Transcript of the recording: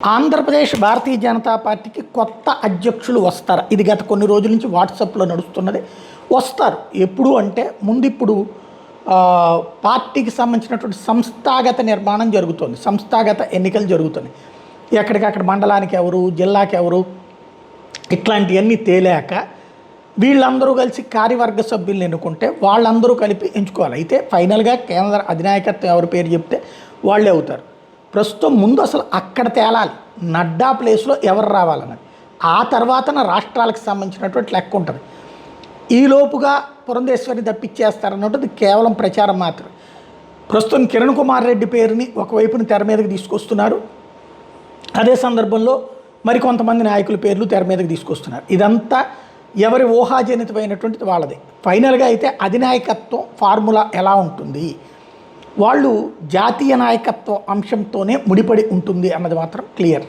ఆంధ్రప్రదేశ్ భారతీయ జనతా పార్టీకి కొత్త అధ్యక్షులు వస్తారు. ఇది గత కొన్ని రోజుల నుంచి వాట్సాప్లో నడుస్తున్నది. వస్తారు ఎప్పుడు అంటే ఇప్పుడు పార్టీకి సంబంధించినటువంటి సంస్థాగత నిర్మాణం జరుగుతుంది, సంస్థాగత ఎన్నికలు జరుగుతున్నాయి. ఎక్కడికక్కడ మండలానికి ఎవరు, జిల్లాకి ఎవరు, ఇట్లాంటివన్నీ తేలాక వీళ్ళందరూ కలిసి కార్యవర్గ సభ్యులను ఎన్నుకుంటే వాళ్ళందరూ కలిపి ఎంచుకోవాలి. అయితే ఫైనల్గా కేంద్ర అధినాయకత్వం ఎవరి పేరు చెప్తే వాళ్ళే అవుతారు. ప్రస్తుతం ముందు అసలు అక్కడ తేలాలి, నడ్డా ప్లేస్లో ఎవరు రావాలన్నది. ఆ తర్వాతన రాష్ట్రాలకు సంబంధించినటువంటి లెక్క ఉంటుంది. ఈలోపుగా పురంధేశ్వరిని తప్పించేస్తారన్నది కేవలం ప్రచారం మాత్రమే. ప్రస్తుతం కిరణ్ కుమార్ రెడ్డి పేరుని ఒకవైపుని తెర మీదకి తీసుకొస్తున్నారు. అదే సందర్భంలో మరికొంతమంది నాయకుల పేర్లు తెర మీదకి తీసుకొస్తున్నారు. ఇదంతా ఎవరి ఊహాజనితమైనటువంటిది వాళ్ళది. ఫైనల్గా అయితే అధినాయకత్వం ఫార్ములా ఎలా ఉంటుంది, వాళ్ళు జాతీయ నాయకత్వ అంశంతోనే ముడిపడి ఉంటుంది అన్నది మాత్రం క్లియర్.